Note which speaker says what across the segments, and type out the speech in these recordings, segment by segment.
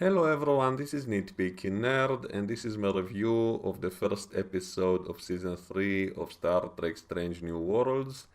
Speaker 1: Hello everyone, this is Nitpicking Nerd, and this is my review of the first episode of Season 3 of Star Trek Strange New Worlds.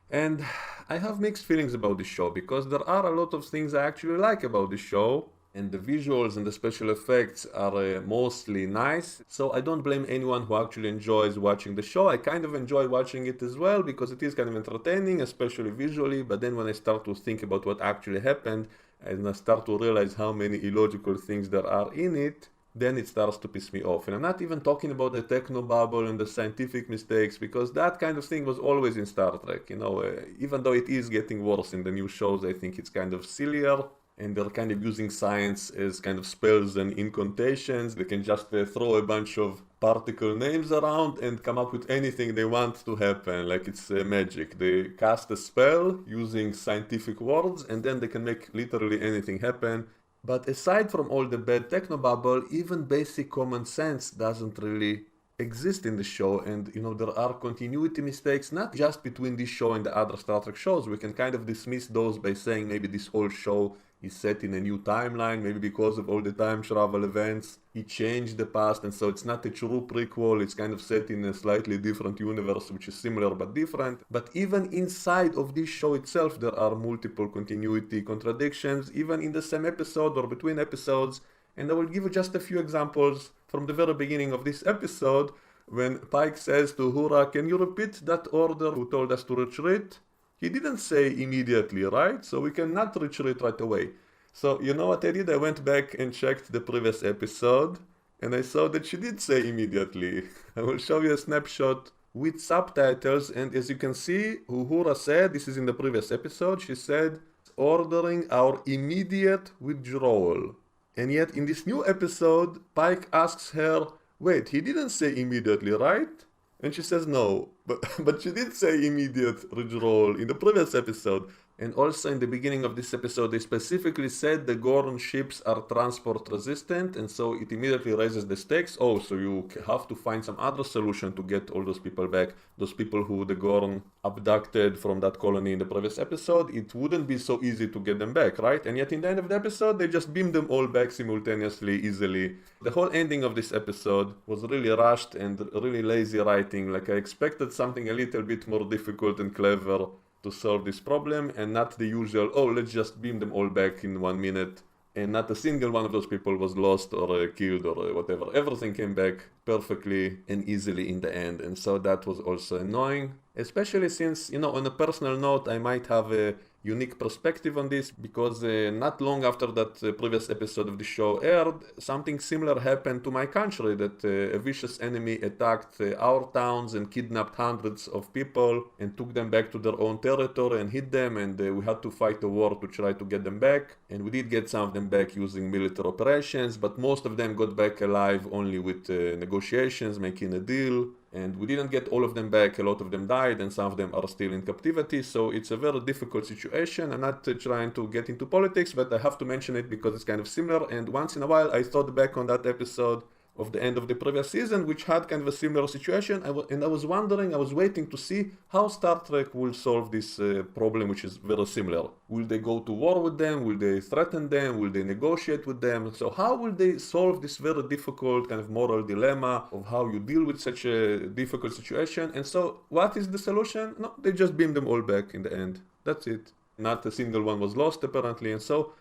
Speaker 1: And I have mixed feelings about this show, because there are a lot of things I actually like about the show, and the visuals and the special effects are mostly nice, so I don't blame anyone who actually enjoys watching the show. I kind of enjoy watching it as well, because it is kind of entertaining, especially visually, but then when I start to think about what actually happened, and I start to realize how many illogical things there are in it, then it starts to piss me off. And I'm not even talking about the techno bubble and the scientific mistakes, because that kind of thing was always in Star Trek. Even though it is getting worse in the new shows, I think it's kind of sillier. And they're kind of using science as kind of spells and incantations. They can just throw a bunch of particle names around and come up with anything they want to happen, like it's magic. They cast a spell using scientific words, and then they can make literally anything happen. But aside from all the bad technobabble, even basic common sense doesn't really exist in the show. And there are continuity mistakes, not just between this show and the other Star Trek shows. We can kind of dismiss those by saying maybe this whole show is set in a new timeline, maybe because of all the time travel events. He changed the past, and so it's not a true prequel, it's kind of set in a slightly different universe, which is similar but different. But even inside of this show itself, there are multiple continuity contradictions, even in the same episode or between episodes. And I will give you just a few examples from the very beginning of this episode, when Pike says to Uhura, "Can you repeat that order who told us to retreat?" He didn't say immediately, right? So we cannot retreat right away. So you know what I did? I went back and checked the previous episode, and I saw that she did say immediately. I will show you a snapshot with subtitles, and as you can see, Uhura said, this is in the previous episode, she said, "ordering our immediate withdrawal." And yet in this new episode, Pike asks her, "Wait, he didn't say immediately, right?" And she says no, but she did say immediate withdrawal in the previous episode. And also in the beginning of this episode, they specifically said the Gorn ships are transport resistant, and so it immediately raises the stakes. Oh, so you have to find some other solution to get all those people back, those people who the Gorn abducted from that colony in the previous episode. It wouldn't be so easy to get them back, right? And yet in the end of the episode, they just beamed them all back simultaneously, easily. The whole ending of this episode was really rushed and really lazy writing. Like, I expected something a little bit more difficult and clever to solve this problem, and not the usual, oh, let's just beam them all back in 1 minute, and not a single one of those people was lost or killed or whatever. Everything came back perfectly and easily in the end, and so that was also annoying, especially since, on a personal note, I might have a unique perspective on this, because not long after that previous episode of the show aired, something similar happened to my country, that a vicious enemy attacked our towns and kidnapped hundreds of people and took them back to their own territory and hid them, and we had to fight a war to try to get them back. And we did get some of them back using military operations, but most of them got back alive only with negotiations, making a deal. And we didn't get all of them back, a lot of them died, and some of them are still in captivity, so it's a very difficult situation. I'm not trying to get into politics, but I have to mention it because it's kind of similar, and once in a while I thought back on that episode of the end of the previous season, which had kind of a similar situation, and I was wondering, I was waiting to see how Star Trek will solve this problem, which is very similar. Will they go to war with them? Will they threaten them? Will they negotiate with them? So how will they solve this very difficult kind of moral dilemma of how you deal with such a difficult situation? And so what is the solution? No, they just beam them all back in the end. That's it. Not a single one was lost apparently, and so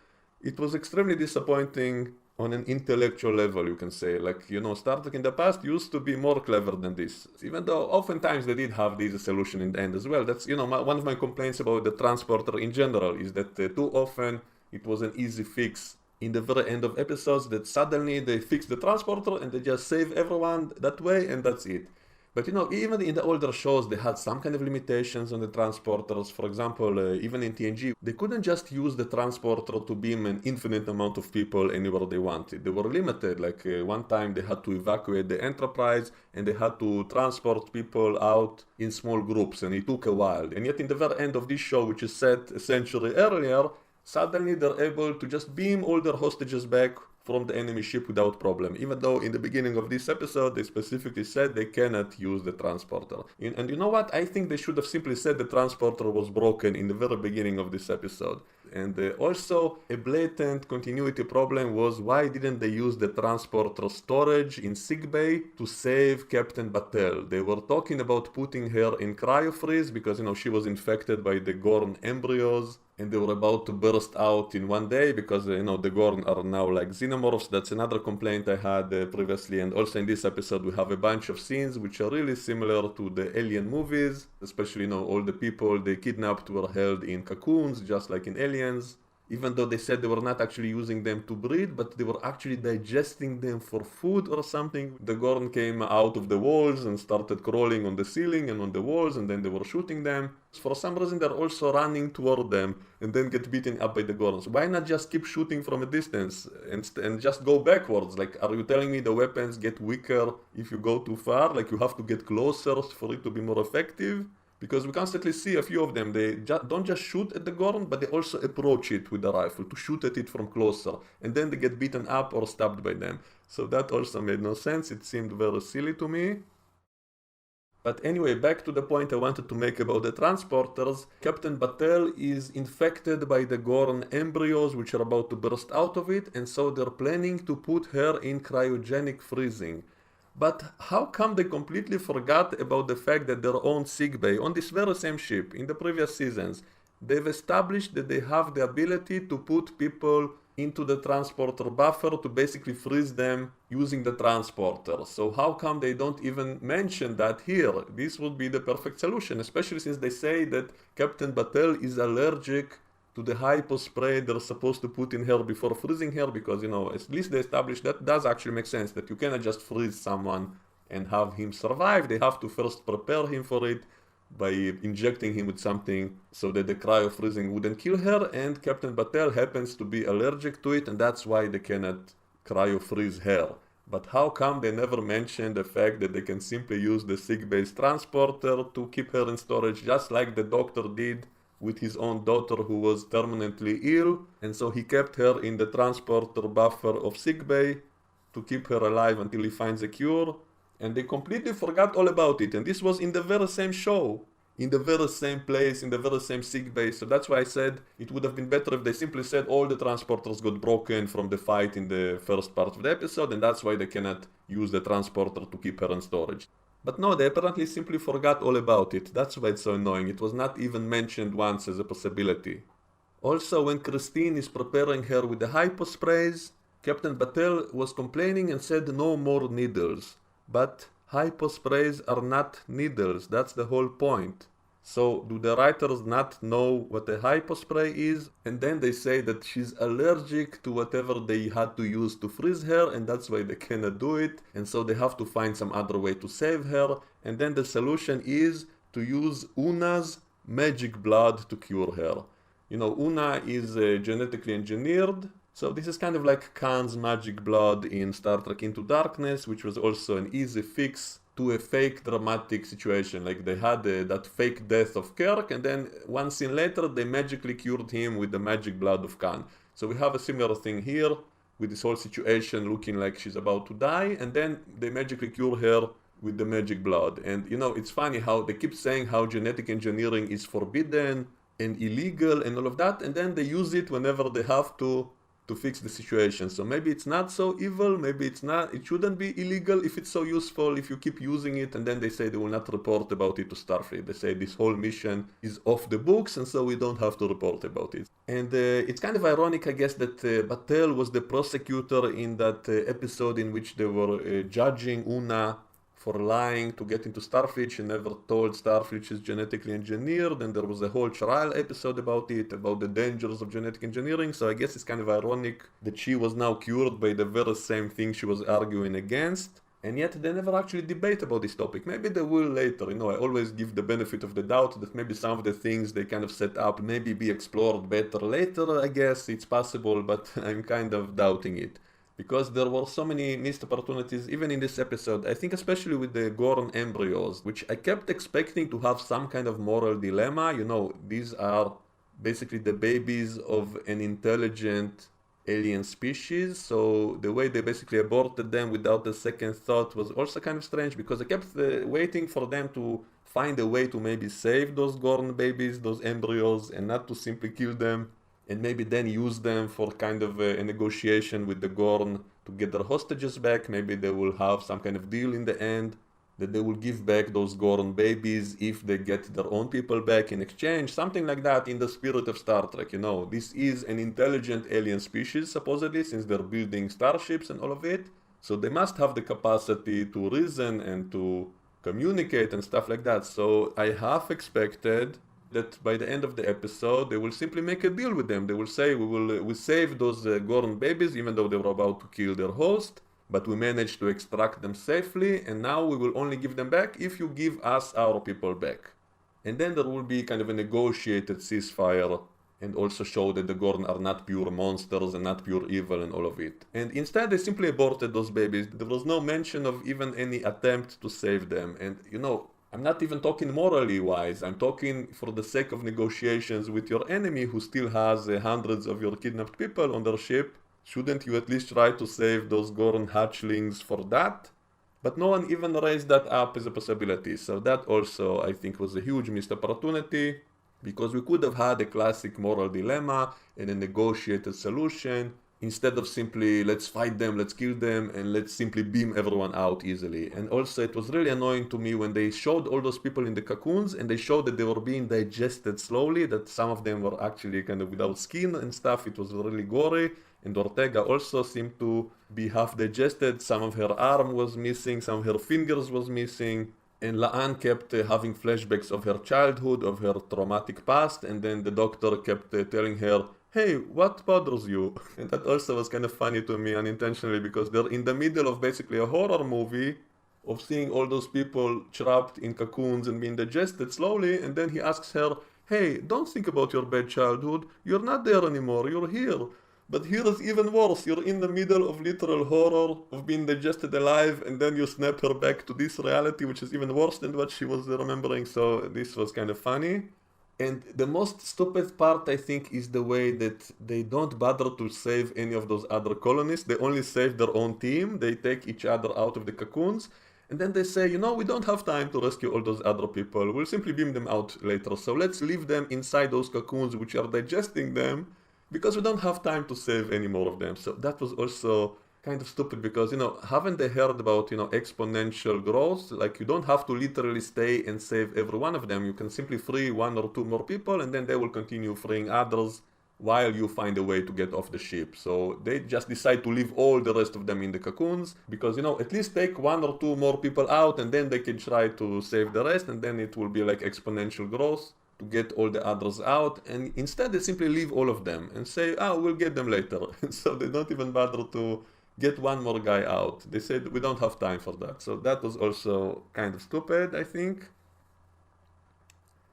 Speaker 1: it was extremely disappointing on an intellectual level, you can say. Like, Star Trek in the past used to be more clever than this, even though oftentimes they did have this solution in the end as well. That's, one of my complaints about the transporter in general is that too often it was an easy fix in the very end of episodes, that suddenly they fix the transporter and they just save everyone that way, and that's it. But even in the older shows, they had some kind of limitations on the transporters. For example, even in TNG, they couldn't just use the transporter to beam an infinite amount of people anywhere they wanted. They were limited. Like one time they had to evacuate the Enterprise, and they had to transport people out in small groups, and it took a while. And yet in the very end of this show, which is set a century earlier, suddenly they're able to just beam all their hostages back from the enemy ship without problem, even though in the beginning of this episode they specifically said they cannot use the transporter. And you know what? I think they should have simply said the transporter was broken in the very beginning of this episode. And also, a blatant continuity problem was why didn't they use the transporter storage in sickbay to save Captain Battelle? They were talking about putting her in cryofreeze because, she was infected by the Gorn embryos and they were about to burst out in one day because, the Gorn are now like Xenomorphs. That's another complaint I had previously. And also in this episode, we have a bunch of scenes which are really similar to the Alien movies, especially, all the people they kidnapped were held in cocoons, just like in Aliens. Even though they said they were not actually using them to breed, but they were actually digesting them for food or something. The Gorn came out of the walls and started crawling on the ceiling and on the walls, and then they were shooting them. For some reason, they're also running toward them and then get beaten up by the Gorns. Why not just keep shooting from a distance and just go backwards? Like, are you telling me the weapons get weaker if you go too far? Like, you have to get closer for it to be more effective? Because we constantly see a few of them, they don't just shoot at the Gorn, but they also approach it with a rifle to shoot at it from closer. And then they get beaten up or stabbed by them. So that also made no sense, it seemed very silly to me. But anyway, back to the point I wanted to make about the transporters. Captain Battelle is infected by the Gorn embryos which are about to burst out of it, and so they're planning to put her in cryogenic freezing. But how come they completely forgot about the fact that their own sickbay on this very same ship in the previous seasons, they've established that they have the ability to put people into the transporter buffer to basically freeze them using the transporter. So how come they don't even mention that here? This would be the perfect solution, especially since they say that Captain Battelle is allergic to the hypospray they're supposed to put in her before freezing her, because at least they established that does actually make sense, that you cannot just freeze someone and have him survive. They have to first prepare him for it by injecting him with something so that the cryo freezing wouldn't kill her, and Captain Battelle happens to be allergic to it, and that's why they cannot cryo freeze her. But how come they never mention the fact that they can simply use the sick-based transporter to keep her in storage, just like the doctor did with his own daughter who was terminally ill, and so he kept her in the transporter buffer of sickbay to keep her alive until he finds a cure, and they completely forgot all about it. And this was in the very same show, in the very same place, in the very same sickbay. So that's why I said it would have been better if they simply said all the transporters got broken from the fight in the first part of the episode, and that's why they cannot use the transporter to keep her in storage. But no, they apparently simply forgot all about it. That's why it's so annoying. It was not even mentioned once as a possibility. Also, when Christine is preparing her with the hyposprays, Captain Battelle was complaining and said no more needles. But hyposprays are not needles. That's the whole point. So, do the writers not know what a hypospray is? And then they say that she's allergic to whatever they had to use to freeze her, and that's why they cannot do it, and so they have to find some other way to save her. And then the solution is to use Una's magic blood to cure her. Una is genetically engineered, so this is kind of like Khan's magic blood in Star Trek Into Darkness, which was also an easy fix to a fake dramatic situation. Like they had that fake death of Kirk, and then one scene later they magically cured him with the magic blood of Khan. So we have a similar thing here with this whole situation looking like she's about to die, and then they magically cure her with the magic blood. And it's funny how they keep saying how genetic engineering is forbidden and illegal and all of that, and then they use it whenever they have to fix the situation. So maybe it's not so evil, maybe it shouldn't be illegal if it's so useful, if you keep using it, and then they say they will not report about it to Starfleet. They say this whole mission is off the books, and so we don't have to report about it. And it's kind of ironic, I guess, that Battelle was the prosecutor in that episode in which they were judging Una for lying to get into Starfleet. She never told Starfleet she's genetically engineered, and there was a whole trial episode about it, about the dangers of genetic engineering. So I guess it's kind of ironic that she was now cured by the very same thing she was arguing against, and yet they never actually debate about this topic. Maybe they will later. I always give the benefit of the doubt that maybe some of the things they kind of set up maybe be explored better later. I guess it's possible, but I'm kind of doubting it, because there were so many missed opportunities even in this episode. I think especially with the Gorn embryos, which I kept expecting to have some kind of moral dilemma. These are basically the babies of an intelligent alien species, so the way they basically aborted them without a second thought was also kind of strange, because I kept waiting for them to find a way to maybe save those Gorn babies, those embryos, and not to simply kill them and maybe then use them for kind of a negotiation with the Gorn to get their hostages back. Maybe they will have some kind of deal in the end that they will give back those Gorn babies if they get their own people back in exchange, something like that in the spirit of Star Trek. This is an intelligent alien species, supposedly, since they're building starships and all of it. So they must have the capacity to reason and to communicate and stuff like that. So I half expected that by the end of the episode they will simply make a deal with them. They will say we save those Gorn babies even though they were about to kill their host, but we managed to extract them safely, and now we will only give them back if you give us our people back. And then there will be kind of a negotiated ceasefire and also show that the Gorn are not pure monsters and not pure evil and all of it. And instead they simply aborted those babies. There was no mention of even any attempt to save them. And I'm not even talking morally wise, I'm talking for the sake of negotiations with your enemy who still has hundreds of your kidnapped people on their ship. Shouldn't you at least try to save those Gorn hatchlings for that? But no one even raised that up as a possibility, so that also I think was a huge missed opportunity, because we could have had a classic moral dilemma and a negotiated solution, instead of simply let's fight them, let's kill them, and let's simply beam everyone out easily. And also it was really annoying to me when they showed all those people in the cocoons and they showed that they were being digested slowly, that some of them were actually kind of without skin and stuff. It was really gory. And Ortega also seemed to be half digested. Some of her arm was missing, some of her fingers was missing. And La'an kept having flashbacks of her childhood, of her traumatic past, and then the doctor kept telling her, hey, what bothers you? And that also was kind of funny to me unintentionally, because they're in the middle of basically a horror movie of seeing all those people trapped in cocoons and being digested slowly, and then he asks her, hey, don't think about your bad childhood, you're not there anymore, you're here. But here is even worse, you're in the middle of literal horror of being digested alive, and then you snap her back to this reality, which is even worse than what she was remembering, so this was kind of funny. And the most stupid part, I think, is the way that they don't bother to save any of those other colonists. They only save their own team, they take each other out of the cocoons, and then they say, we don't have time to rescue all those other people, we'll simply beam them out later, so let's leave them inside those cocoons which are digesting them, because we don't have time to save any more of them. So that was also kind of stupid, because, haven't they heard about, exponential growth? Like, you don't have to literally stay and save every one of them. You can simply free one or two more people, and then they will continue freeing others while you find a way to get off the ship. So they just decide to leave all the rest of them in the cocoons, because, at least take one or two more people out, and then they can try to save the rest, and then it will be like exponential growth to get all the others out. And instead they simply leave all of them and say, we'll get them later. So they don't even bother to get one more guy out. They said we don't have time for that. So that was also kind of stupid, I think.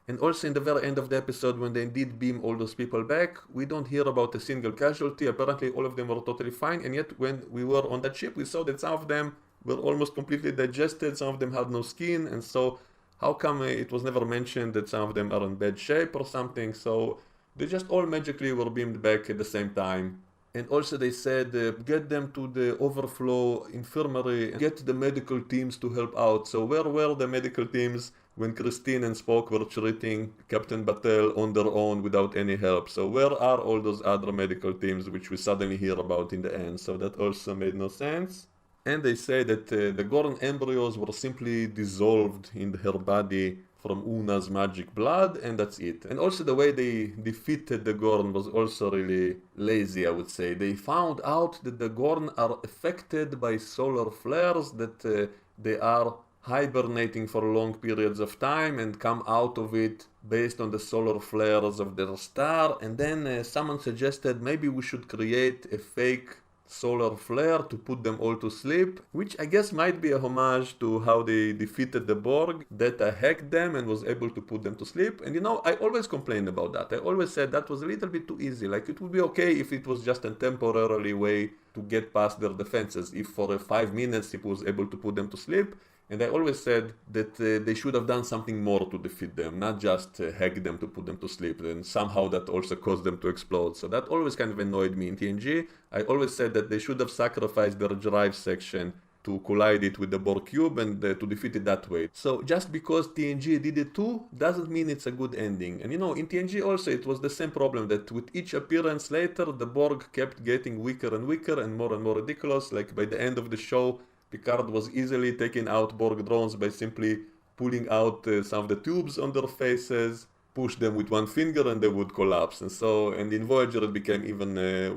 Speaker 1: And also in the very end of the episode, when they did beam all those people back, we don't hear about a single casualty. Apparently all of them were totally fine, and yet when we were on that ship we saw that some of them were almost completely digested, some of them had no skin, and so how come it was never mentioned that some of them are in bad shape or something? So they just all magically were beamed back at the same time. And also they said, get them to the overflow infirmary, get the medical teams to help out. So where were the medical teams when Christine and Spock were treating Captain Battelle on their own without any help? So where are all those other medical teams which we suddenly hear about in the end? So that also made no sense. And they say that the Gorn embryos were simply dissolved in her body from Una's magic blood, and that's it. And also the way they defeated the Gorn was also really lazy, I would say. They found out that the Gorn are affected by solar flares, that they are hibernating for long periods of time and come out of it based on the solar flares of their star. And then someone suggested maybe we should create a fake solar flare to put them all to sleep, which I guess might be a homage to how they defeated the Borg. Data hacked them and was able to put them to sleep. And I always complained about that. I always said that was a little bit too easy. Like, it would be okay if it was just a temporary way to get past their defenses, if for 5 minutes it was able to put them to sleep. And I always said that they should have done something more to defeat them, not just hack them to put them to sleep. And somehow that also caused them to explode. So that always kind of annoyed me in TNG. I always said that they should have sacrificed their drive section to collide it with the Borg cube and to defeat it that way. So just because TNG did it too, doesn't mean it's a good ending. And in TNG also it was the same problem, that with each appearance later, the Borg kept getting weaker and more ridiculous. Like by the end of the show, Picard was easily taking out Borg drones by simply pulling out some of the tubes on their faces, push them with one finger and they would collapse. And in Voyager it became even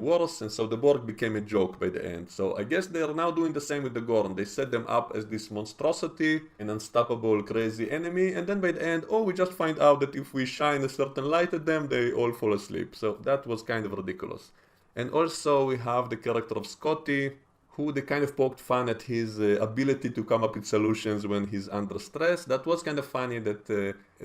Speaker 1: worse, and so the Borg became a joke by the end. So I guess they are now doing the same with the Gorn. They set them up as this monstrosity, an unstoppable crazy enemy, and then by the end, we just find out that if we shine a certain light at them, they all fall asleep. So that was kind of ridiculous. And also we have the character of Scotty, who they kind of poked fun at his ability to come up with solutions when he's under stress. That was kind of funny that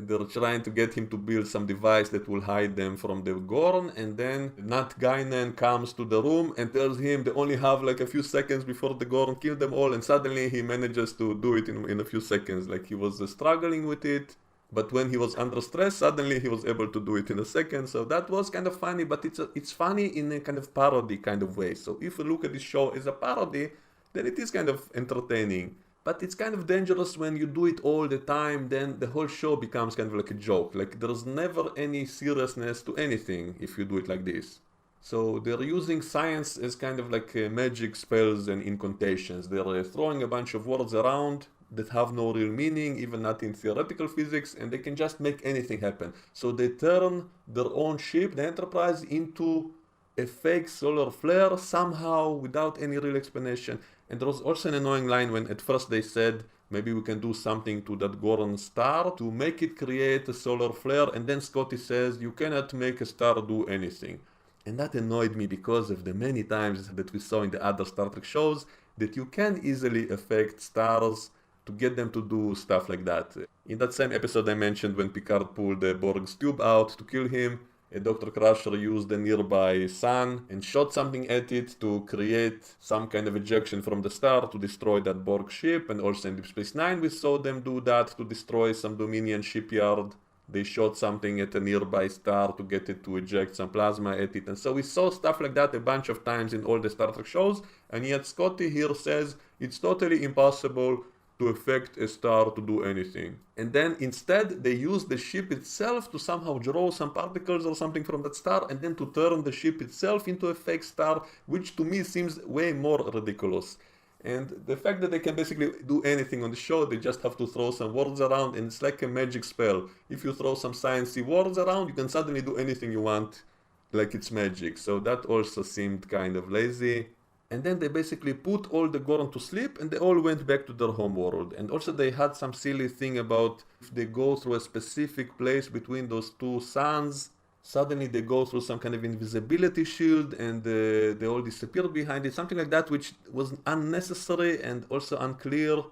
Speaker 1: they're trying to get him to build some device that will hide them from the Gorn, and then Nat Guinan comes to the room and tells him they only have like a few seconds before the Gorn kill them all, and suddenly he manages to do it in a few seconds. Like he was struggling with it, but when he was under stress, suddenly he was able to do it in a second. So that was kind of funny, but it's funny in a kind of parody kind of way. So if you look at this show as a parody, then it is kind of entertaining. But it's kind of dangerous when you do it all the time, then the whole show becomes kind of like a joke. Like there's never any seriousness to anything if you do it like this. So they're using science as kind of like magic spells and incantations. They're throwing a bunch of words around that have no real meaning, even not in theoretical physics, and they can just make anything happen. So they turn their own ship, the Enterprise, into a fake solar flare somehow without any real explanation. And there was also an annoying line when at first they said maybe we can do something to that Gorn star to make it create a solar flare, and then Scotty says you cannot make a star do anything. And that annoyed me because of the many times that we saw in the other Star Trek shows that you can easily affect stars to get them to do stuff like that. In that same episode I mentioned when Picard pulled the Borg's tube out to kill him, Dr. Crusher used a nearby sun and shot something at it to create some kind of ejection from the star to destroy that Borg ship, and also in Deep Space Nine we saw them do that to destroy some Dominion shipyard. They shot something at a nearby star to get it to eject some plasma at it, and so we saw stuff like that a bunch of times in all the Star Trek shows, and yet Scotty here says it's totally impossible to affect a star to do anything. And then instead they use the ship itself to somehow draw some particles or something from that star, and then to turn the ship itself into a fake star, which to me seems way more ridiculous. And the fact that they can basically do anything on the show, they just have to throw some words around, and it's like a magic spell. If you throw some sciencey words around, you can suddenly do anything you want, like it's magic. So that also seemed kind of lazy. And then they basically put all the Gorn to sleep, and they all went back to their homeworld. And also they had some silly thing about if they go through a specific place between those two suns, suddenly they go through some kind of invisibility shield and they all disappear behind it, something like that, which was unnecessary and also unclear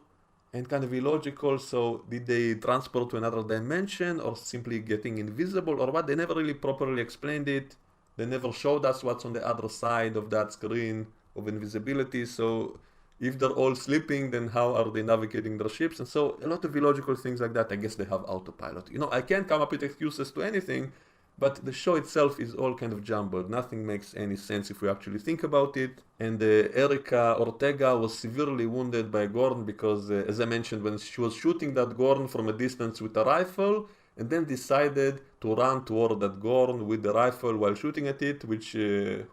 Speaker 1: and kind of illogical. So did they transport to another dimension or simply getting invisible or what? They never really properly explained it. They never showed us what's on the other side of that screen of invisibility. So if they're all sleeping, then how are they navigating their ships? And so a lot of illogical things like that. I guess they have autopilot. I can't come up with excuses to anything, but the show itself is all kind of jumbled. Nothing makes any sense if we actually think about it. And Erica Ortega was severely wounded by Gorn because, as I mentioned, when she was shooting that Gorn from a distance with a rifle, and then decided to run toward that Gorn with the rifle while shooting at it, which,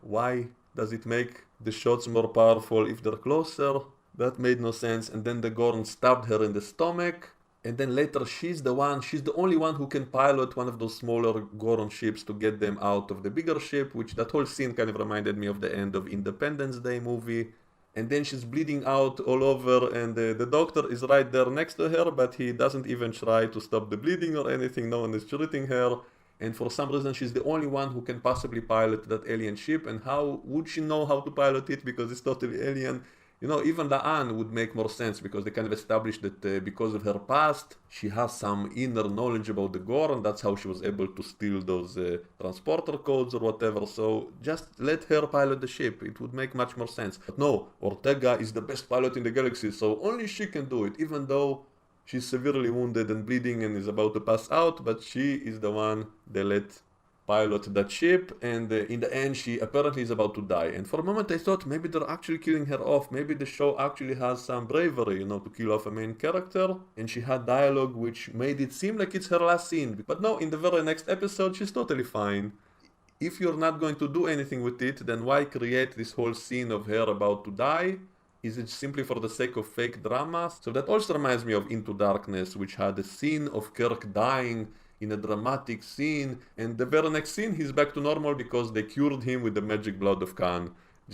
Speaker 1: why does it make the shots more powerful if they're closer? That made no sense. And then the Gorn stabbed her in the stomach. And then later she's the only one who can pilot one of those smaller Gorn ships to get them out of the bigger ship, which that whole scene kind of reminded me of the end of Independence Day movie. And then she's bleeding out all over, and the doctor is right there next to her, but he doesn't even try to stop the bleeding or anything. No one is treating her. And for some reason she's the only one who can possibly pilot that alien ship. And how would she know how to pilot it, because it's totally alien? Even La'an would make more sense, because they kind of established that because of her past, she has some inner knowledge about the Gorn. That's how she was able to steal those transporter codes or whatever. So just let her pilot the ship. It would make much more sense. But no, Ortega is the best pilot in the galaxy, so only she can do it, even though she's severely wounded and bleeding and is about to pass out, but she is the one they let pilot that ship, and in the end she apparently is about to die. And for a moment I thought maybe they're actually killing her off, maybe the show actually has some bravery, to kill off a main character, and she had dialogue which made it seem like it's her last scene. But no, in the very next episode she's totally fine. If you're not going to do anything with it, then why create this whole scene of her about to die? Is it simply for the sake of fake drama? So that also reminds me of Into Darkness, which had a scene of Kirk dying in a dramatic scene, and the very next scene he's back to normal because they cured him with the magic blood of Khan.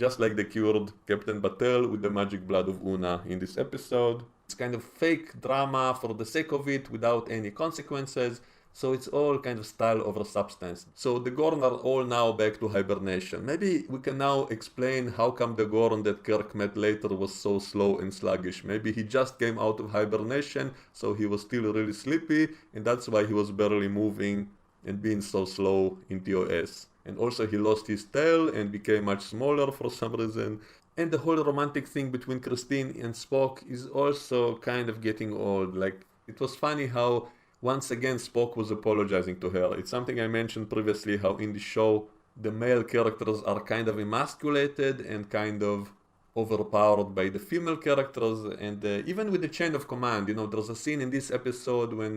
Speaker 1: Just like they cured Captain Batel with the magic blood of Una in this episode. It's kind of fake drama for the sake of it without any consequences. So it's all kind of style over substance. So the Gorn are all now back to hibernation. Maybe we can now explain how come the Gorn that Kirk met later was so slow and sluggish. Maybe he just came out of hibernation, so he was still really sleepy, and that's why he was barely moving and being so slow in TOS. And also he lost his tail and became much smaller for some reason. And the whole romantic thing between Christine and Spock is also kind of getting old. Like, it was funny how once again Spock was apologizing to her. It's something I mentioned previously, how in the show the male characters are kind of emasculated and kind of overpowered by the female characters, and even with the chain of command, there's a scene in this episode when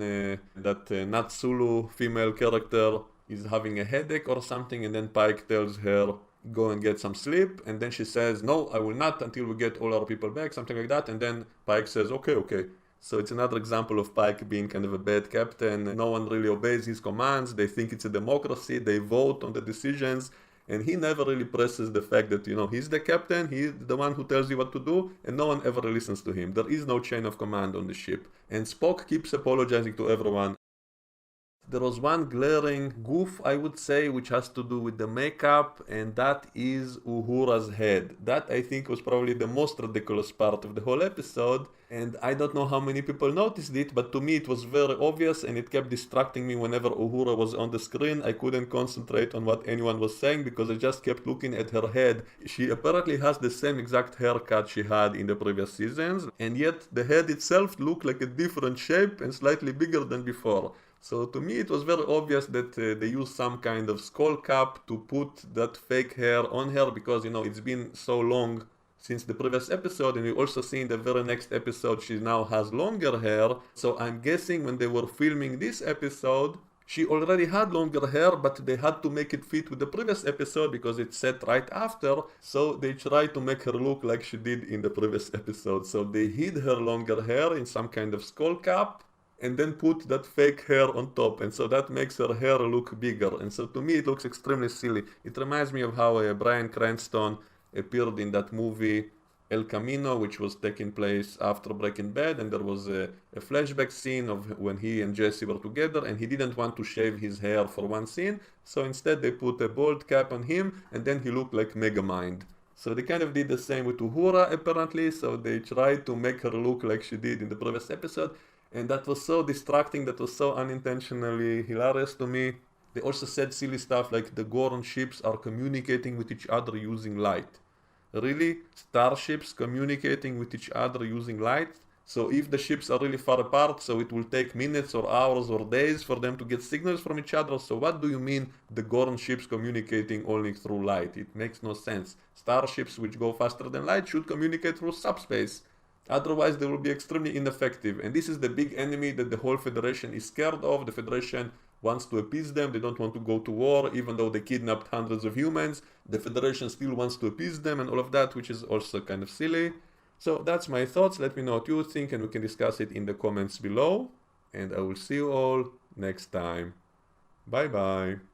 Speaker 1: that Natsulu female character is having a headache or something, and then Pike tells her, go and get some sleep, and then she says, no, I will not until we get all our people back, something like that, and then Pike says, okay. So it's another example of Pike being kind of a bad captain. No one really obeys his commands. They think it's a democracy. They vote on the decisions. And he never really presses the fact that, he's the captain. He's the one who tells you what to do. And no one ever listens to him. There is no chain of command on the ship. And Spock keeps apologizing to everyone. There was one glaring goof, I would say, which has to do with the makeup, and that is Uhura's head. That, I think, was probably the most ridiculous part of the whole episode, and I don't know how many people noticed it, but to me it was very obvious, and it kept distracting me whenever Uhura was on the screen. I couldn't concentrate on what anyone was saying because I just kept looking at her head. She apparently has the same exact haircut she had in the previous seasons, and yet the head itself looked like a different shape and slightly bigger than before. So to me it was very obvious that they used some kind of skull cap to put that fake hair on her because, it's been so long since the previous episode, and we also see in the very next episode she now has longer hair. So I'm guessing when they were filming this episode, she already had longer hair, but they had to make it fit with the previous episode because it's set right after, so they tried to make her look like she did in the previous episode. So they hid her longer hair in some kind of skull cap, and then put that fake hair on top, and so that makes her hair look bigger, and so to me it looks extremely silly. It reminds me of how Bryan Cranston appeared in that movie El Camino, which was taking place after Breaking Bad, and there was a flashback scene of when he and Jesse were together, and he didn't want to shave his hair for one scene, so instead they put a bald cap on him, and then he looked like Megamind. So they kind of did the same with Uhura apparently, so they tried to make her look like she did in the previous episode, and that was so distracting, that was so unintentionally hilarious to me. They also said silly stuff like the Gorn ships are communicating with each other using light. Really? Starships communicating with each other using light? So if the ships are really far apart, so it will take minutes or hours or days for them to get signals from each other. So what do you mean the Gorn ships communicating only through light? It makes no sense. Starships which go faster than light should communicate through subspace. Otherwise they will be extremely ineffective, and this is the big enemy that the whole Federation is scared of. The Federation wants to appease them. They don't want to go to war, even though they kidnapped hundreds of humans. The Federation still wants to appease them and all of that, which is also kind of silly. So that's my thoughts. Let me know what you think, and we can discuss it in the comments below. And I will see you all next time. Bye bye.